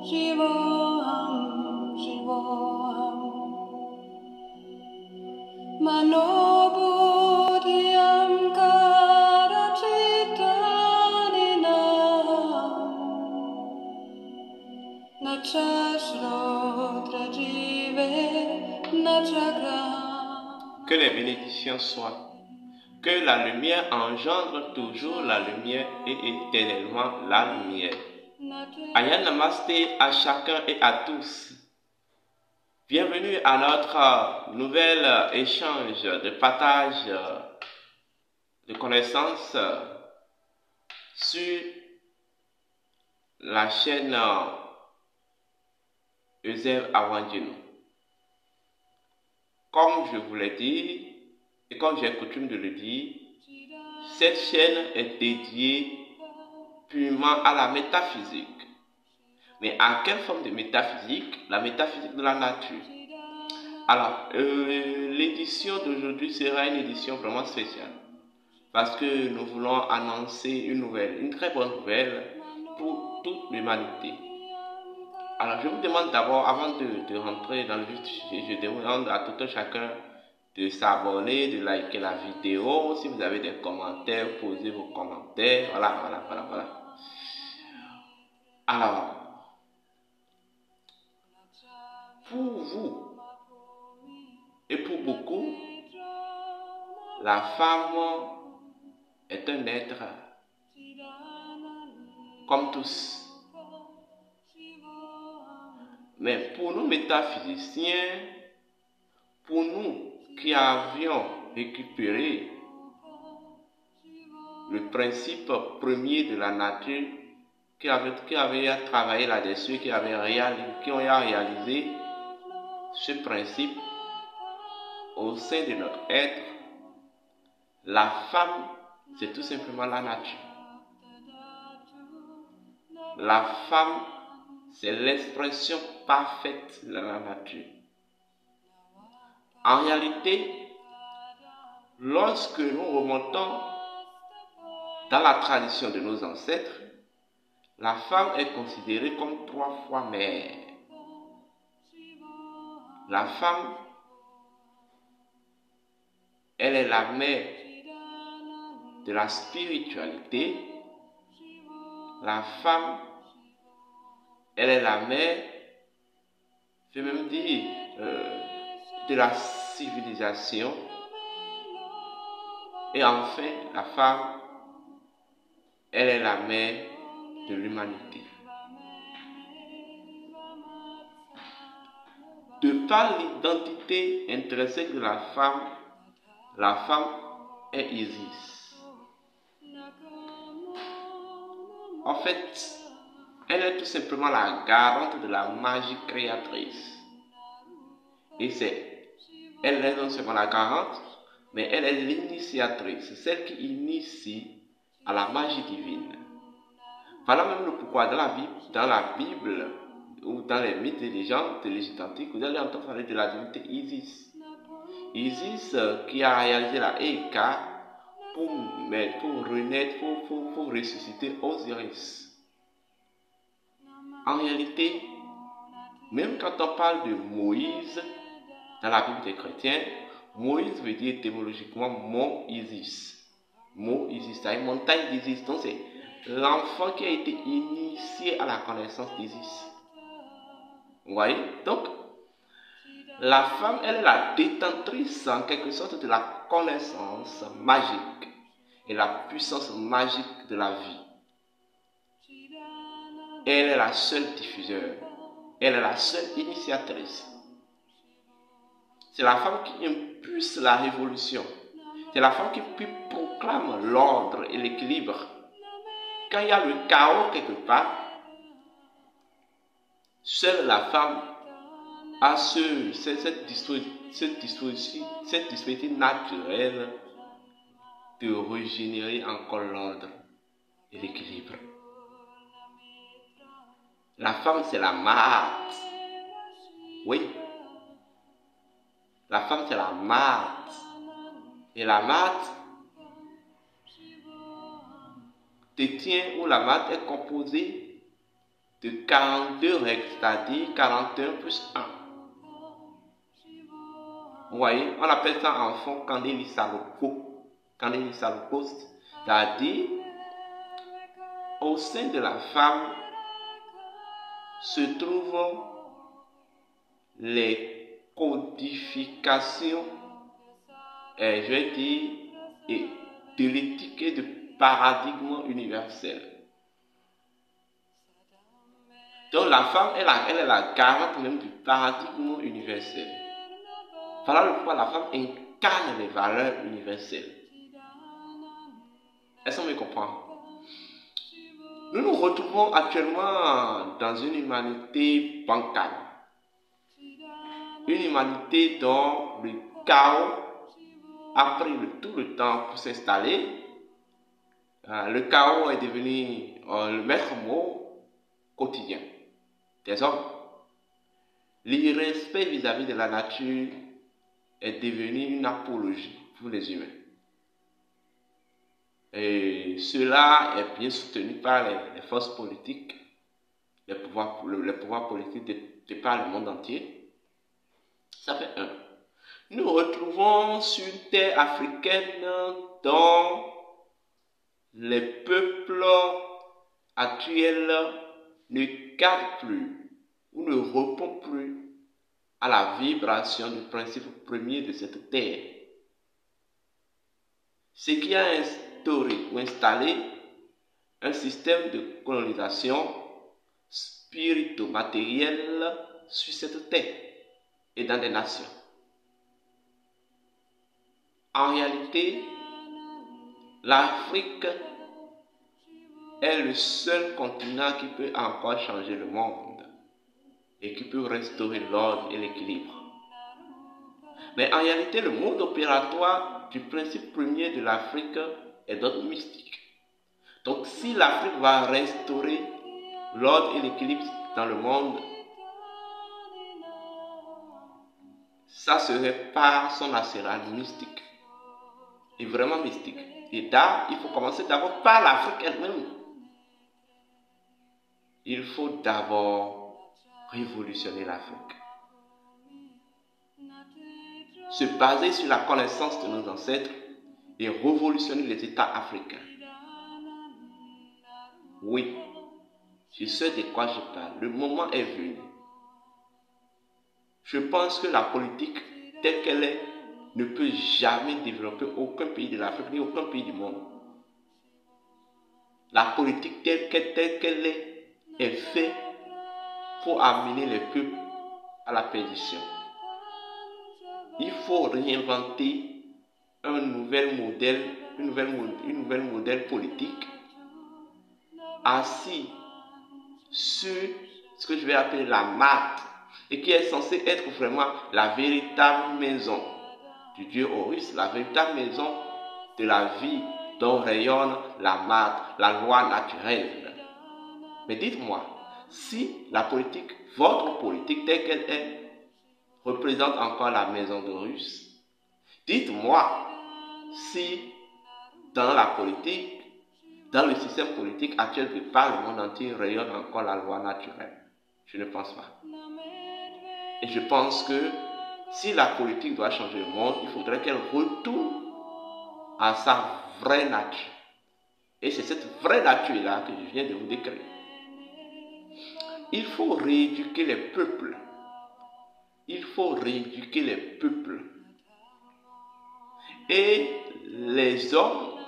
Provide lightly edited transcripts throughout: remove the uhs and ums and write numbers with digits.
Shivoham, Shivoham, Manobodhyam Karachitaninaam, Nacha Shrodra Jive, Nacha Gram. Que les bénédictions soient. Que la lumière engendre toujours la lumière et éternellement la lumière. Aya Namasté à chacun et à tous. Bienvenue à notre nouvel échange de partage de connaissances sur la chaîne Eusèbe Awandjino. Comme je vous l'ai dit, et comme j'ai coutume de le dire, cette chaîne est dédiée purement à la métaphysique. Mais à quelle forme de métaphysique? La métaphysique de la nature. Alors, l'édition d'aujourd'hui sera une édition vraiment spéciale. Parce que nous voulons annoncer une nouvelle, une très bonne nouvelle pour toute l'humanité. Alors, je vous demande d'abord, avant de rentrer dans le vif du sujet, je demande à tout un chacun de s'abonner, de liker la vidéo. Si vous avez des commentaires, posez vos commentaires. Voilà. Alors, pour vous et pour beaucoup, la femme est un être comme tous. Mais pour nous métaphysiciens, pour nous qui avions récupéré le principe premier de la nature, qui avaient travaillé là-dessus, qui ont réalisé ce principe au sein de notre être, la femme, c'est tout simplement la nature. La femme, c'est l'expression parfaite de la nature. En réalité, lorsque nous remontons dans la tradition de nos ancêtres, la femme est considérée comme 3 fois mère. La femme, elle est la mère de la spiritualité. La femme, elle est la mère, je vais même dire, de la civilisation. Et enfin, la femme, elle est la mère de l'humanité. De par l'identité intrinsèque de la femme est Isis. En fait, elle est tout simplement la garante de la magie créatrice. Et elle est non seulement la garante, mais elle est l'initiatrice, celle qui initie à la magie divine. Voilà même le pourquoi dans la Bible ou dans les mythes et légendes de l'Égypte antique, vous allez entendre parler de la divinité Isis. Isis qui a réalisé la Eka pour renaître, pour ressusciter Osiris. En réalité, même quand on parle de Moïse dans la Bible des chrétiens, Moïse veut dire étymologiquement mont Isis. Mont Isis, c'est une montagne d'Isis. Donc c'est l'enfant qui a été initié à la connaissance d'Isis. Vous voyez? Donc, la femme, elle est la détentrice en quelque sorte de la connaissance magique et la puissance magique de la vie. Elle est la seule diffuseur. Elle est la seule initiatrice. C'est la femme qui impulse la révolution. C'est la femme qui proclame l'ordre et l'équilibre. Quand il y a le chaos quelque part, seule la femme a cette disposition naturelle de régénérer encore l'ordre et l'équilibre. La femme, c'est la Mahat. Oui. La femme, c'est la Mahat. Et la Mahat détient, ou la Mahat est composée de 42 règles, c'est-à-dire 41 plus 1. Vous voyez, on appelle ça en fond Kandeli Saloko. Kandeli Saloko, c'est-à-dire au sein de la femme se trouvent les codifications, je vais dire, de l'éthique et de paradigme universel. Donc la femme, elle est la garante même du paradigme universel. Voilà pourquoi la femme incarne les valeurs universelles. Est-ce qu'on me comprend? Nous nous retrouvons actuellement dans une humanité bancale. Une humanité dont le chaos a pris tout le temps pour s'installer. Le chaos est devenu le maître mot quotidien des hommes. L'irrespect vis-à-vis de la nature est devenu une apologie pour les humains. Et cela est bien soutenu par les forces politiques, les pouvoirs politiques de par le monde entier. Ça fait un. Nous retrouvons sur une terre africaine dont les peuples actuels ne cadrent plus ou ne répondent plus à la vibration du principe premier de cette terre. Ce qui a instauré ou installé un système de colonisation spirito-matérielle sur cette terre et dans des nations. En réalité, l'Afrique est le seul continent qui peut encore changer le monde et qui peut restaurer l'ordre et l'équilibre. Mais en réalité, le mode opératoire du principe premier de l'Afrique est d'ordre mystique. Donc, si l'Afrique va restaurer l'ordre et l'équilibre dans le monde, ça serait par son arsenal mystique. Et vraiment mystique. Et là, il faut commencer d'abord par l'Afrique elle-même. Il faut d'abord révolutionner l'Afrique. Se baser sur la connaissance de nos ancêtres et révolutionner les États africains. Oui, je sais de quoi je parle. Le moment est venu. Je pense que la politique telle qu'elle est ne peut jamais développer aucun pays de l'Afrique ni aucun pays du monde. La politique telle qu'elle est faite pour amener les peuples à la perdition. Il faut réinventer un nouvel modèle, une nouvelle modèle politique assis sur ce que je vais appeler la marque et qui est censé être vraiment la véritable maison du dieu Horus, la véritable maison de la vie dont rayonne la marque, la loi naturelle. Mais dites-moi, si la politique, votre politique telle qu'elle est, représente encore la maison d'Horus, dites-moi si dans la politique, dans le système politique actuel qui par le monde entier rayonne encore la loi naturelle. Je ne pense pas. Et je pense que si la politique doit changer le monde, il faudrait qu'elle retourne à sa vraie nature. Et c'est cette vraie nature-là que je viens de vous décrire. Il faut rééduquer les peuples. Il faut rééduquer les peuples. Et les hommes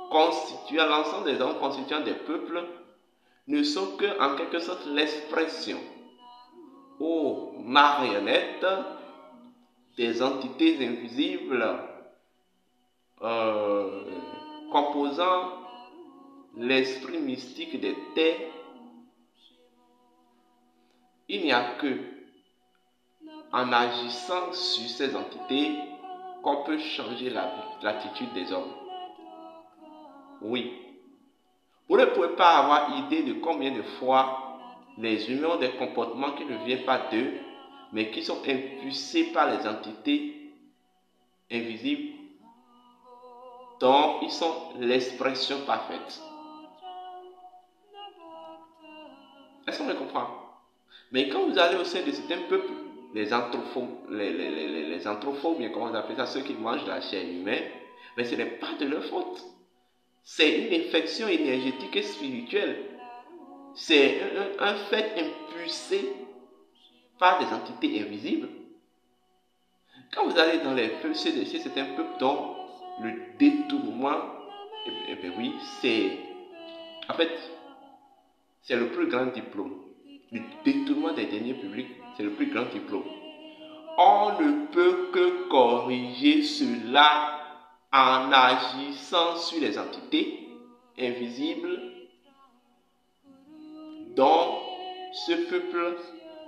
constituant, l'ensemble des hommes constituant des peuples ne sont que en quelque sorte l'expression aux marionnettes des entités invisibles composant l'esprit mystique des terres. Il n'y a que en agissant sur ces entités qu'on peut changer l'attitude des hommes. Oui. Vous ne pouvez pas avoir idée de combien de fois les humains ont des comportements qui ne viennent pas d'eux, mais qui sont impulsés par les entités invisibles dont ils sont l'expression parfaite. de comprendre. Mais quand vous allez au sein de certains peuples, les anthrophobes, bien comment on appelle ça, ceux qui mangent la chair humaine, mais ce n'est pas de leur faute. C'est une infection énergétique et spirituelle. C'est un fait impulsé par des entités invisibles. Quand vous allez dans les peuples, chez certains peuples dont le détournement, oui, c'est le plus grand diplôme. Le détournement des deniers publics, c'est le plus grand diplôme. On ne peut que corriger cela en agissant sur les entités invisibles dont ce peuple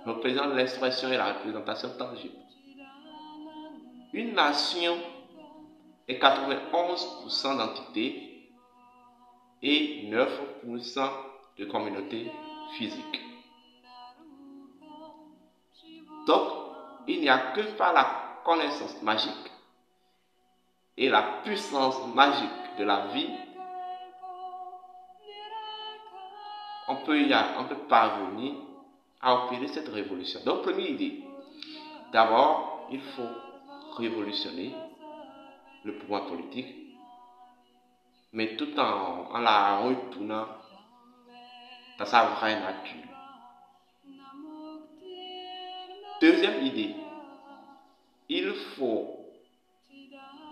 représente l'expression et la représentation tangible. Une nation est 91% d'entités et 9% de communautés physiques. Donc, il n'y a que par la connaissance magique et la puissance magique de la vie, on peut parvenir à opérer cette révolution. Donc, première idée, d'abord, il faut révolutionner le pouvoir politique, mais tout en la retournant dans sa vraie nature. Deuxième idée, il faut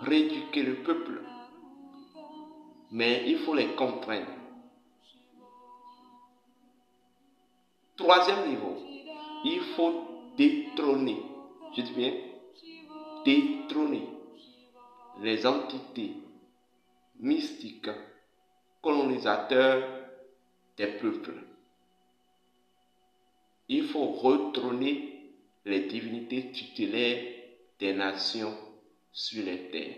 rééduquer le peuple, mais il faut les contraindre. Troisième niveau, il faut détrôner, je dis bien détrôner les entités mystiques colonisateurs des peuples. Il faut retrôner les divinités tutélaires des nations sur les terres.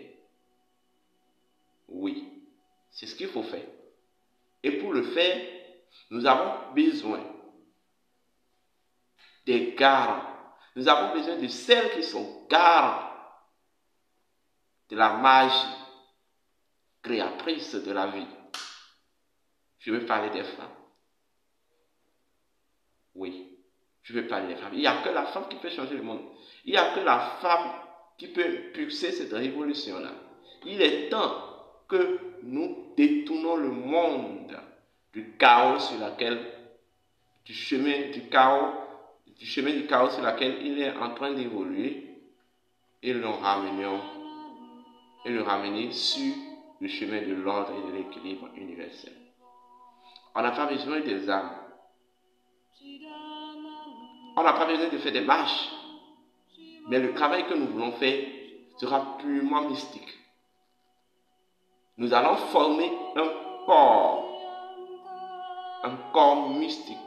Oui, c'est ce qu'il faut faire. Et pour le faire, nous avons besoin des garants. Nous avons besoin de celles qui sont garants de la magie créatrice de la vie. Je veux parler des femmes. Oui, je veux parler des femmes. Il n'y a que la femme qui peut changer le monde. Il n'y a que la femme qui peut pulser cette révolution-là. Il est temps que nous détournons le monde du chaos sur lequel, du chemin du chaos sur lequel il est en train d'évoluer et le ramener sur le chemin de l'ordre et de l'équilibre universel. On n'a pas besoin des âmes. On n'a pas besoin de faire des marches. Mais le travail que nous voulons faire sera purement mystique. Nous allons former un corps mystique,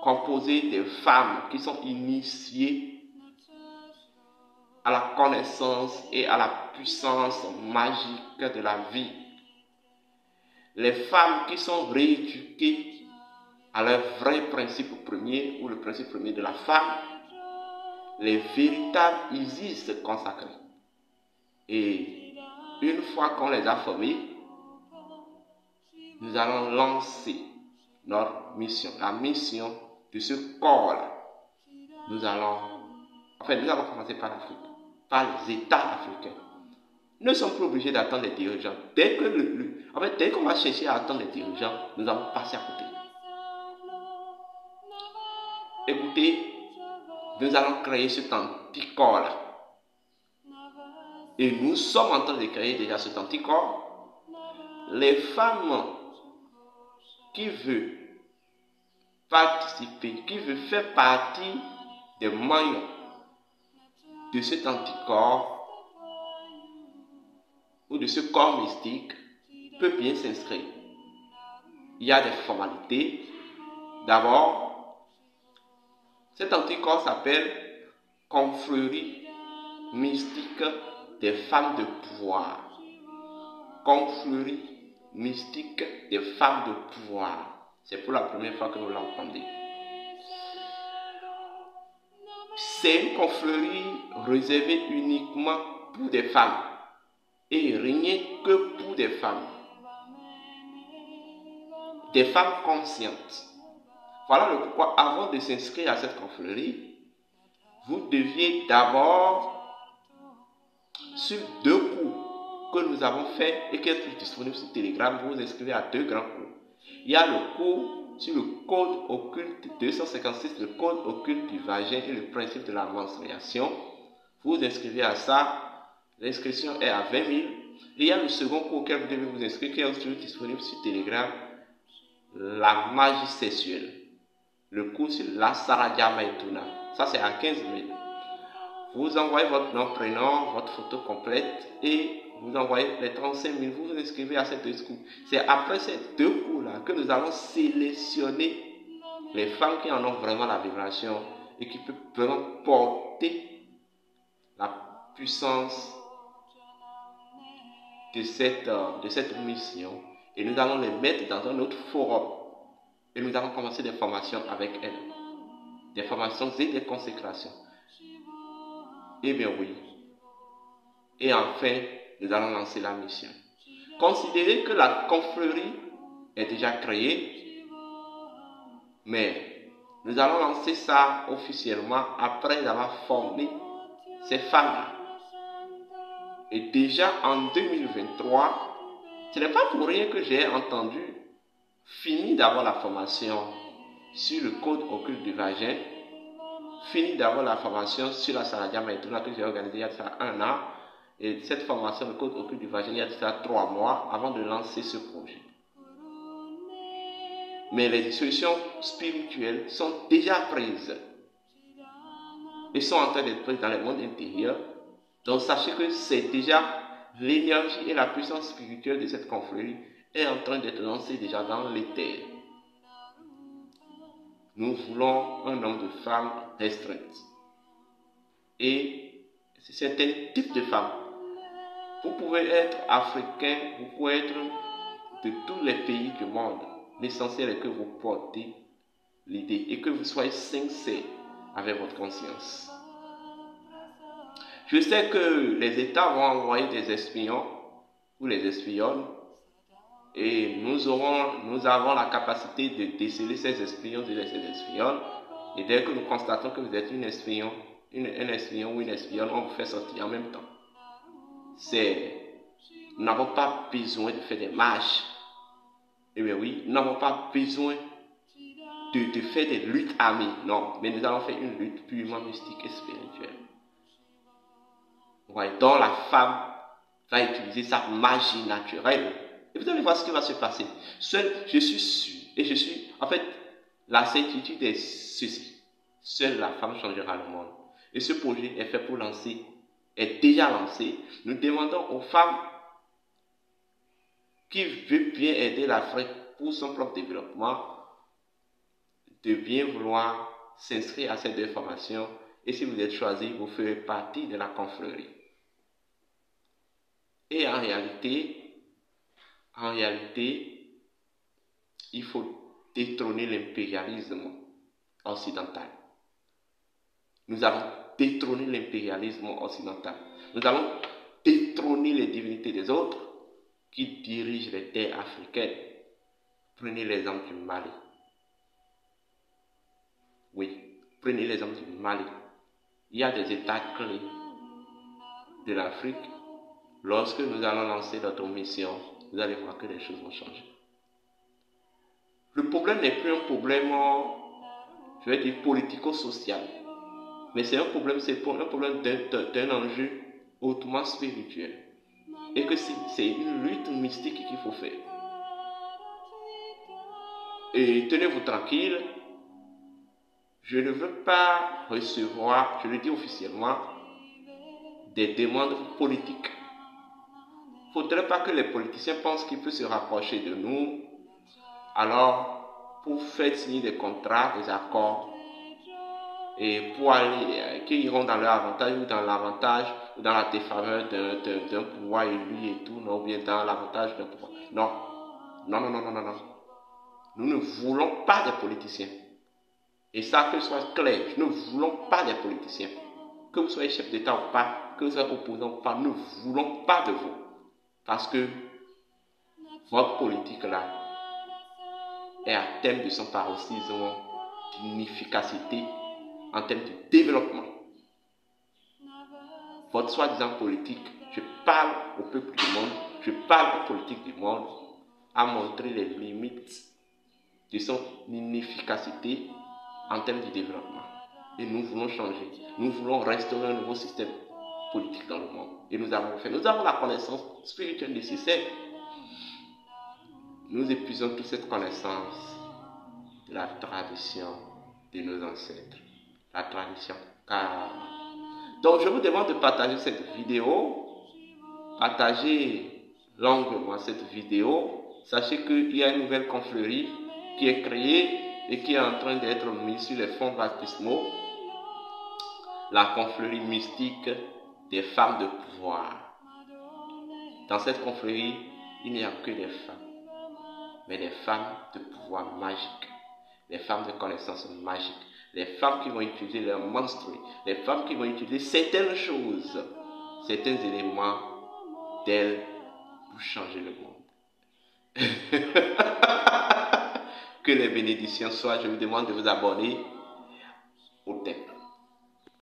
composé de femmes qui sont initiées à la connaissance et à la puissance magique de la vie. Les femmes qui sont rééduquées à leur vrai principe premier, ou le principe premier de la femme, les véritables Isis consacrés. Et une fois qu'on les a formés, nous allons lancer notre mission, la mission de ce corps-là. Nous allons commencer par l'Afrique, par les États africains. Nous ne sommes plus obligés d'attendre les dirigeants. Dès qu'on va chercher à attendre les dirigeants, nous allons passer à côté. Écoutez, nous allons créer cet anticorps-là. Et nous sommes en train de créer déjà cet anticorps. Les femmes qui veulent participer, qui veulent faire partie des maillons de cet anticorps ou de ce corps mystique peut bien s'inscrire. Il y a des formalités. D'abord, cet anticorps s'appelle Confrérie mystique des femmes de pouvoir. Confrérie mystique des femmes de pouvoir. C'est pour la première fois que nous l'entendons. C'est une confrérie réservée uniquement pour des femmes. Et rien que pour des femmes. Des femmes conscientes. Voilà le pourquoi, avant de s'inscrire à cette confrérie, vous deviez d'abord, sur 2 cours que nous avons fait et qui est disponible sur Telegram, vous vous inscrivez à 2 grands cours. Il y a le cours sur le code occulte 256, le code occulte du vagin et le principe de la menstruation. Vous vous inscrivez à ça. L'inscription est à 20 000. Et il y a le second cours auquel vous devez vous inscrire, qui est aussi disponible sur Telegram, la magie sexuelle. Le cours sur la Saradia Maituna. Ça, c'est à 15 000. Vous envoyez votre nom, prénom, votre photo complète et vous envoyez les 35 000. Vous vous inscrivez à ces 2 cours. C'est après ces 2 cours-là que nous allons sélectionner les femmes qui en ont vraiment la vibration et qui peuvent vraiment porter la puissance de cette mission. Et nous allons les mettre dans un autre forum. Et nous allons commencer des formations avec elles. Des formations et des consécrations. Eh bien oui. Et enfin, nous allons lancer la mission. Considérez que la confrérie est déjà créée, mais nous allons lancer ça officiellement après avoir formé ces femmes-là. Et déjà en 2023, ce n'est pas pour rien que j'ai entendu fini d'avoir la formation sur le code occulte du vagin, fini d'avoir la formation sur la Saradia Maituna que j'ai organisée il y a ça 1 an, et cette formation, le code occulte du vagin, il y a ça 3 mois avant de lancer ce projet. Mais les dissolutions spirituelles sont déjà prises et sont en train d'être prises dans le monde intérieur. Donc sachez que c'est déjà l'énergie et la puissance spirituelle de cette confrérie est en train d'être lancée déjà dans l'éther. Nous voulons un homme de femme restreinte. Et c'est un type de femme. Vous pouvez être africain, vous pouvez être de tous les pays du monde. L'essentiel est que vous portez l'idée et que vous soyez sincère avec votre conscience. Je sais que les États vont envoyer des espions ou les espionnes et nous avons la capacité de déceler ces espions et ces espionnes. Et dès que nous constatons que vous êtes un espion ou une espionne, on vous fait sortir en même temps. Nous n'avons pas besoin de faire des marches. Eh bien oui, nous n'avons pas besoin de faire des luttes armées. Non, mais nous allons faire une lutte purement mystique et spirituelle. Ouais, dont la femme va utiliser sa magie naturelle. Et vous allez voir ce qui va se passer. Seul, je suis sûr, en fait, la certitude est ceci. Seule la femme changera le monde. Et ce projet est fait pour lancer, est déjà lancé. Nous demandons aux femmes qui veulent bien aider l'Afrique pour son propre développement de bien vouloir s'inscrire à ces 2 formations. Et si vous êtes choisi, vous ferez partie de la confrérie. Et en réalité, il faut détrôner l'impérialisme occidental. Nous allons détrôner l'impérialisme occidental. Nous allons détrôner les divinités des autres qui dirigent les terres africaines. Prenez l'exemple du Mali. Oui, prenez l'exemple du Mali. Il y a des états clés de l'Afrique. Lorsque nous allons lancer notre mission, vous allez voir que les choses vont changer. Le problème n'est plus un problème, je vais dire, politico-social. Mais c'est un problème d'un enjeu hautement spirituel. Et que c'est une lutte mystique qu'il faut faire. Et tenez-vous tranquille, je ne veux pas recevoir, je le dis officiellement, des demandes politiques. Il ne faudrait pas que les politiciens pensent qu'ils peuvent se rapprocher de nous, alors pour faire signer des contrats, des accords, et pour aller, qui iront dans leur avantage ou dans l'avantage ou dans la défaveur d'un pouvoir élu et tout, non, ou bien dans l'avantage d'un pouvoir. Non. Nous ne voulons pas des politiciens. Et ça, que ce soit clair, nous ne voulons pas des politiciens. Que vous soyez chef d'État ou pas, que vous soyez opposant ou pas, nous ne voulons pas de vous. Parce que votre politique là est à thème de son paroxysme d'inefficacité en termes de développement. Votre soi-disant politique, je parle au peuple du monde, je parle aux politiques du monde, a montré les limites de son inefficacité en termes de développement. Et nous voulons changer. Nous voulons restaurer un nouveau système politique dans le monde. Et nous avons fait. Nous avons la connaissance spirituelle nécessaire. Nous épuisons toute cette connaissance de la tradition de nos ancêtres. La tradition karma. Donc je vous demande de partager cette vidéo. Partagez longuement cette vidéo. Sachez qu'il y a une nouvelle confrérie qui est créée et qui est en train d'être mise sur les fonds baptismaux. La confrérie mystique des femmes de pouvoir. Dans cette confrérie, il n'y a que des femmes, mais des femmes de pouvoir magique, des femmes de connaissances magiques, des femmes qui vont utiliser leur menstrues, des femmes qui vont utiliser certaines choses, certains éléments d'elles pour changer le monde. Que les bénédictions soient. Je vous demande de vous abonner au thème.